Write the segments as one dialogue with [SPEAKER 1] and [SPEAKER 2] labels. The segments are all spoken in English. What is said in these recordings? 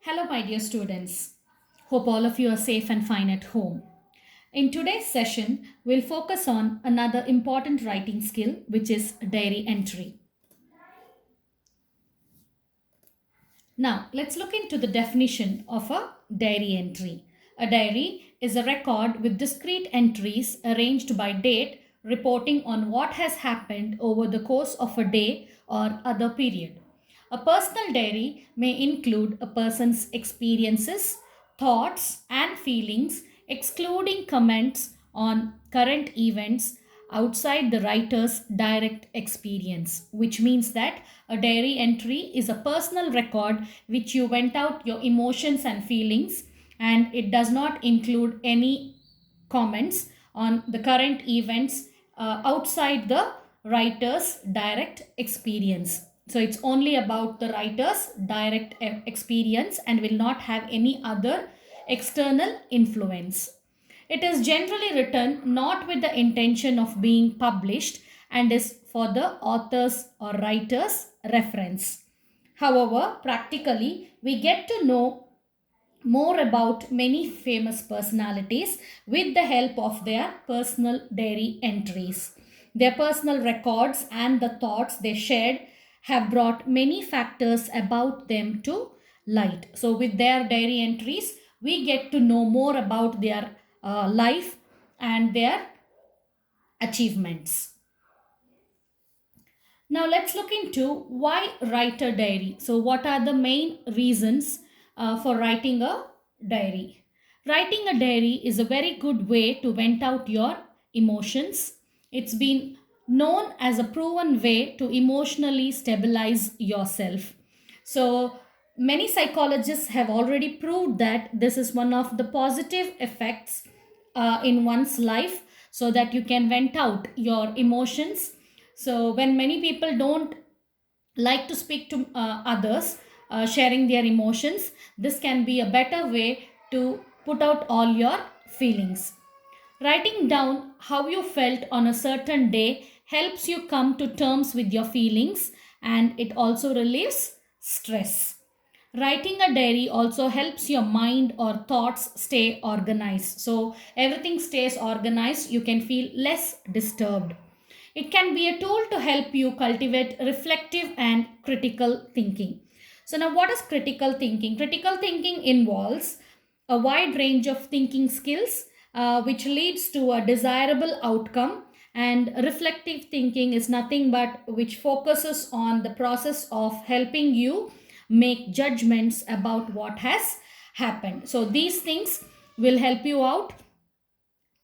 [SPEAKER 1] Hello, my dear students. Hope all of you are safe and fine at home. In today's session, we'll focus on another important writing skill, which is diary entry. Now, let's look into the definition of a diary entry. A diary is a record with discrete entries arranged by date reporting on what has happened over the course of a day or other period. A personal diary may include a person's experiences, thoughts, and feelings, excluding comments on current events outside the writer's direct experience, which means that a diary entry is a personal record which you went out your emotions and feelings, and it does not include any comments on the current events outside the writer's direct experience. So it's only about the writer's direct experience and will not have any other external influence. It is generally written not with the intention of being published and is for the author's or writer's reference. However, practically, we get to know more about many famous personalities with the help of their personal diary entries. Their personal records and the thoughts they shared have brought many factors about them to light. So, with their diary entries, we get to know more about their life and their achievements. Now let's look into why write a diary. So what are the main reasons for writing a diary? Writing a diary is a very good way to vent out your emotions. It's been known as a proven way to emotionally stabilize yourself. So many psychologists have already proved that this is one of the positive effects in one's life, so that you can vent out your emotions. So when many people don't like to speak to others, sharing their emotions, this can be a better way to put out all your feelings. Writing down how you felt on a certain day helps you come to terms with your feelings, and it also relieves stress. Writing a diary also helps your mind or thoughts stay organized. So everything stays organized, you can feel less disturbed. It can be a tool to help you cultivate reflective and critical thinking. So, now what is critical thinking? Critical thinking involves a wide range of thinking skills which leads to a desirable outcome, and reflective thinking is nothing but which focuses on the process of helping you make judgments about what has happened. So, these things will help you out,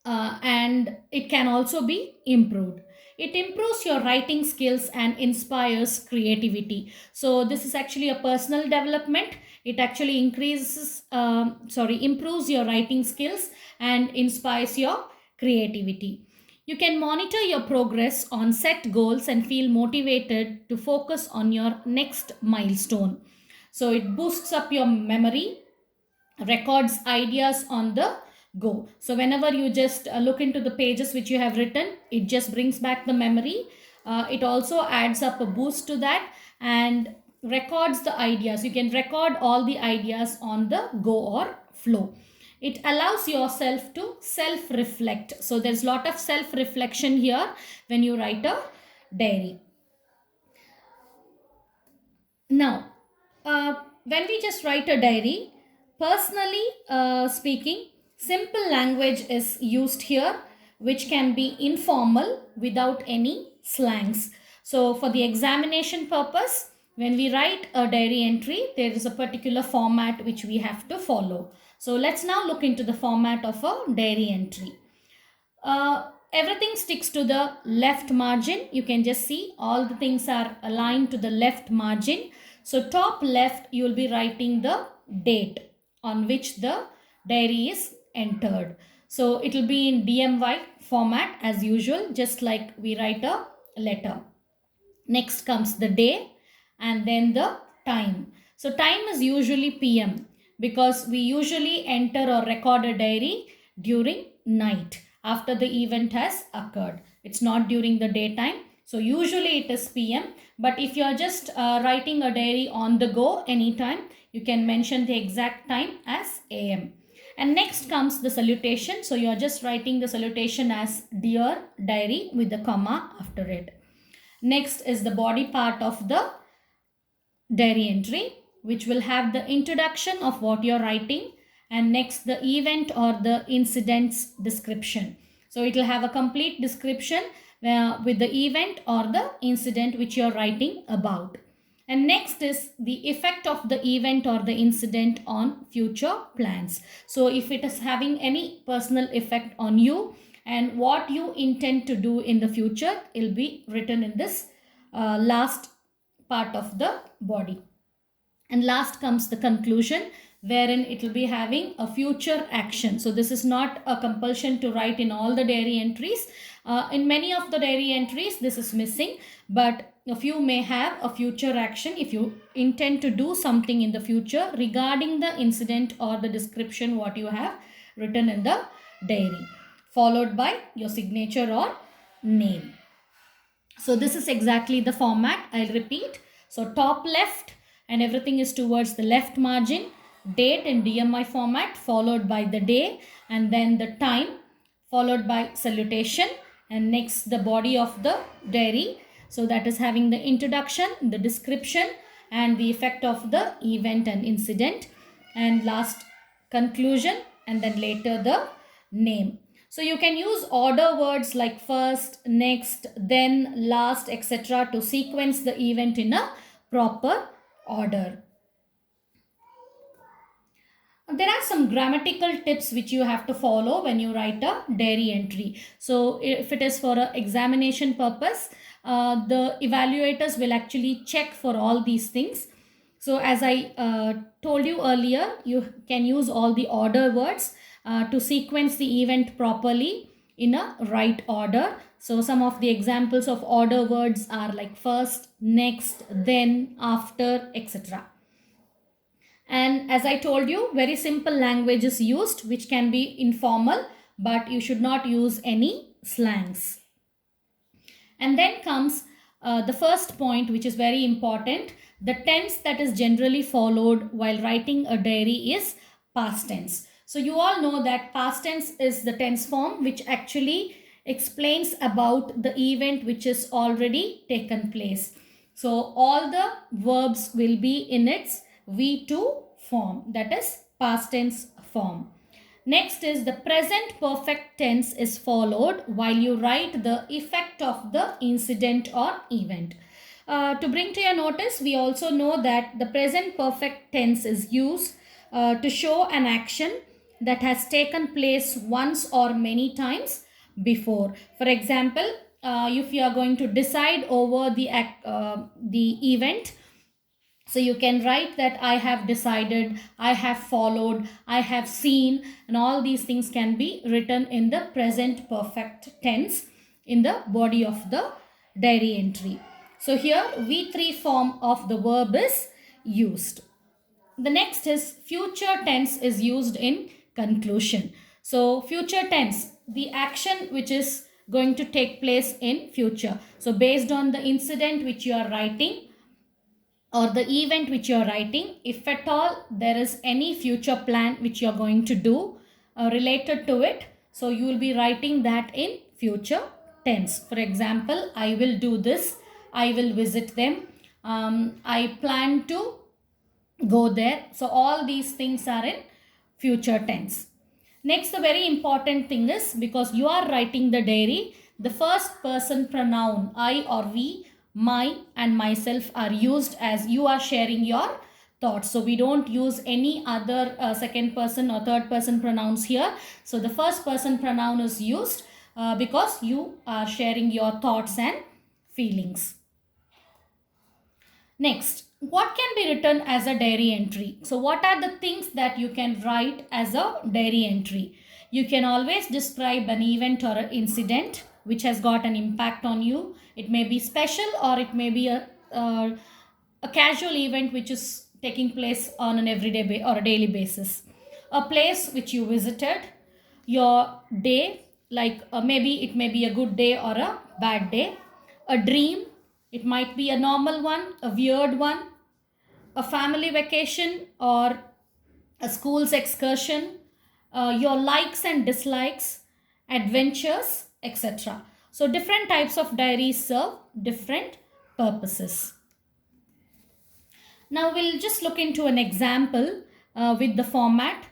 [SPEAKER 1] and it can also be improved. It improves your writing skills and inspires creativity. So this is actually a personal development. It actually improves your writing skills and inspires your creativity. You can monitor your progress on set goals and feel motivated to focus on your next milestone. So it boosts up your memory, records ideas on the go. So whenever you just look into the pages which you have written, it just brings back the memory. It also adds up a boost to that and records the ideas. You can record all the ideas on the go or flow. It allows yourself to self reflect. So there's a lot of self reflection here when you write a diary. Now, when we just write a diary, personally speaking, simple language is used here, which can be informal without any slangs. So, for the examination purpose, when we write a diary entry, there is a particular format which we have to follow. So, let's now look into the format of a diary entry. Everything sticks to the left margin. You can just see all the things are aligned to the left margin. So top left, you will be writing the date on which the diary is entered. So it will be in DMY format as usual, just like we write a letter. Next comes the day and then the time. So time is usually PM because we usually enter or record a diary during night after the event has occurred. It's not during the daytime. So usually it is PM. But if you are just writing a diary on the go anytime, you can mention the exact time as AM. And next comes the salutation. So you're just writing the salutation as Dear Diary with the comma after it. Next is the body part of the diary entry, which will have the introduction of what you're writing, and next the event or the incident's description. So it will have a complete description with the event or the incident which you're writing about. And next is the effect of the event or the incident on future plans. So if it is having any personal effect on you and what you intend to do in the future, it will be written in this last part of the body. And last comes the conclusion, wherein it will be having a future action. So this is not a compulsion to write in all the diary entries. In many of the diary entries, this is missing, but a few may have a future action if you intend to do something in the future regarding the incident or the description what you have written in the diary, followed by your signature or name. So this is exactly the format. I'll repeat. So top left and everything is towards the left margin, date in DMI format, followed by the day and then the time, followed by salutation, and next the body of the diary. So that is having the introduction, the description and the effect of the event and incident, and last conclusion, and then later the name. So you can use order words like first, next, then, last, etc. to sequence the event in a proper order. There are some grammatical tips which you have to follow when you write a diary entry. So if it is for an examination purpose, the evaluators will actually check for all these things. So as I told you earlier, you can use all the order words to sequence the event properly in a right order. So some of the examples of order words are like first, next, then, after, etc. And as I told you, very simple language is used which can be informal, but you should not use any slangs. And then comes the first point, which is very important. The tense that is generally followed while writing a diary is past tense. So you all know that past tense is the tense form which actually explains about the event which is already taken place. So all the verbs will be in its V2 form, that is past tense form. Next is the present perfect tense is followed while you write the effect of the incident or event. To bring to your notice, we also know that the present perfect tense is used to show an action that has taken place once or many times before. For example, if you are going to decide over the event, so you can write that I have decided, I have followed, I have seen, and all these things can be written in the present perfect tense in the body of the diary entry. So here V3 form of the verb is used. The next is future tense is used in conclusion. So future tense, the action which is going to take place in future. So based on the incident which you are writing or the event which you are writing, if at all there is any future plan which you are going to do related to it, so you will be writing that in future tense. For example, I will do this, I will visit them, I plan to go there. So all these things are in future tense. Next, the very important thing is, because you are writing the diary, the first person pronoun I or we, my and myself are used as you are sharing your thoughts. So we don't use any other second person or third person pronouns here. So the first person pronoun is used because you are sharing your thoughts and feelings. Next, what can be written as a diary entry? So what are the things that you can write as a diary entry? You can always describe an event or an incident which has got an impact on you. It may be special or it may be a casual event which is taking place on an everyday or a daily basis. A place which you visited, your day, like maybe it may be a good day or a bad day, a dream, it might be a normal one, a weird one, a family vacation or a school's excursion, your likes and dislikes, adventures, etc. So, different types of diaries serve different purposes. Now, we'll just look into an example with the format.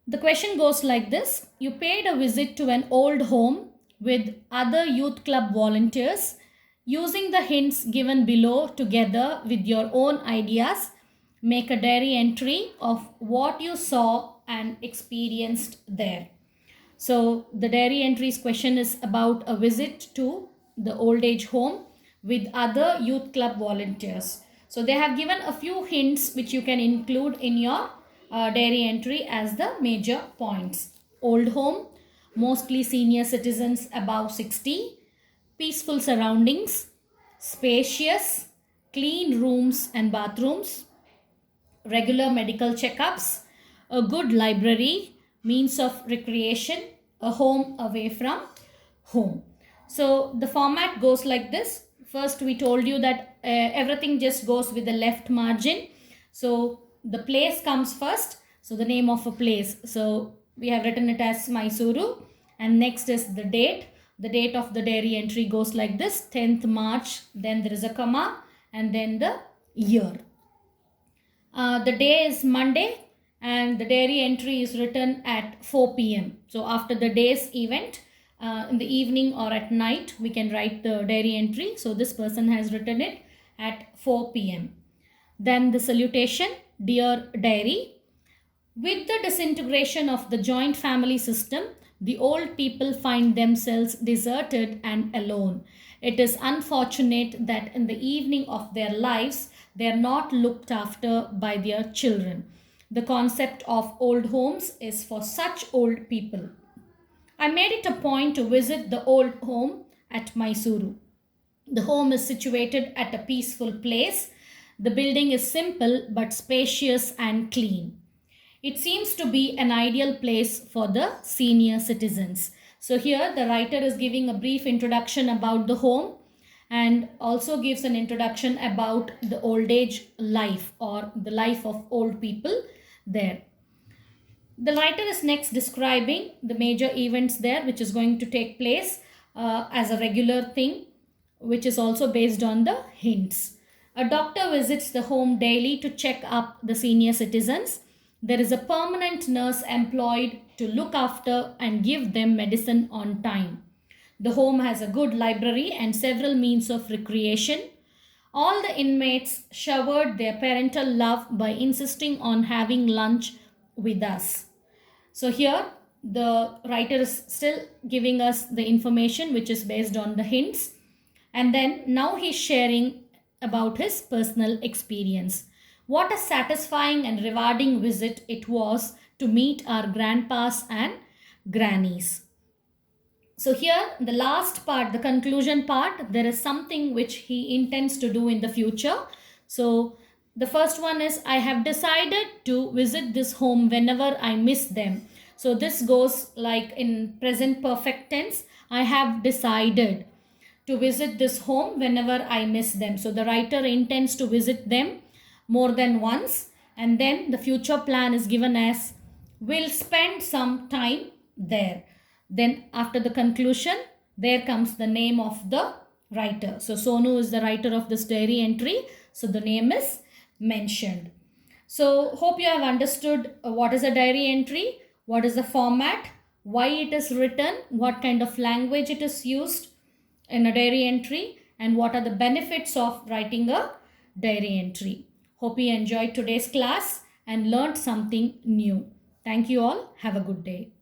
[SPEAKER 1] The question goes like this: you paid a visit to an old home with other youth club volunteers. Using the hints given below together with your own ideas, make a diary entry of what you saw and experienced there. So, the diary entries question is about a visit to the old age home with other youth club volunteers. So, they have given a few hints which you can include in your diary entry as the major points. Old home, mostly senior citizens above 60, peaceful surroundings, spacious, clean rooms and bathrooms, regular medical checkups, a good library, means of recreation, a home away from home. So the format goes like this. First, we told you that everything just goes with the left margin. So the place comes first. So the name of a place. So we have written it as Mysuru. And next is the date. The date of the diary entry goes like this: 10th March. Then there is a comma and then the year. The day is Monday and the diary entry is written at 4 p.m. So after the day's event, in the evening or at night, we can write the diary entry. So this person has written it at 4 p.m. Then the salutation: Dear Diary. With the disintegration of the joint family system, the old people find themselves deserted and alone. It is unfortunate that in the evening of their lives, they are not looked after by their children. The concept of old homes is for such old people. I made it a point to visit the old home at Mysuru. The home is situated at a peaceful place. The building is simple but spacious and clean. It seems to be an ideal place for the senior citizens. So here the writer is giving a brief introduction about the home and also gives an introduction about the old age life or the life of old people there. The writer is next describing the major events there which is going to take place as a regular thing, which is also based on the hints. A doctor visits the home daily to check up the senior citizens. There is a permanent nurse employed to look after and give them medicine on time. The home has a good library and several means of recreation. All the inmates showered their parental love by insisting on having lunch with us. So here the writer is still giving us the information which is based on the hints. And then now he's sharing about his personal experience. What a satisfying and rewarding visit it was to meet our grandpas and grannies. So here the last part, the conclusion part, there is something which he intends to do in the future. So the first one is, I have decided to visit this home whenever I miss them. So this goes like in present perfect tense. I have decided to visit this home whenever I miss them. So the writer intends to visit them more than once, and then the future plan is given as will spend some time there. Then after the conclusion, there comes the name of the writer. So Sonu is the writer of this diary entry. So the name is mentioned. So hope you have understood what is a diary entry, what is the format, why it is written, what kind of language it is used in a diary entry, and what are the benefits of writing a diary entry. Hope you enjoyed today's class and learned something new. Thank you all. Have a good day.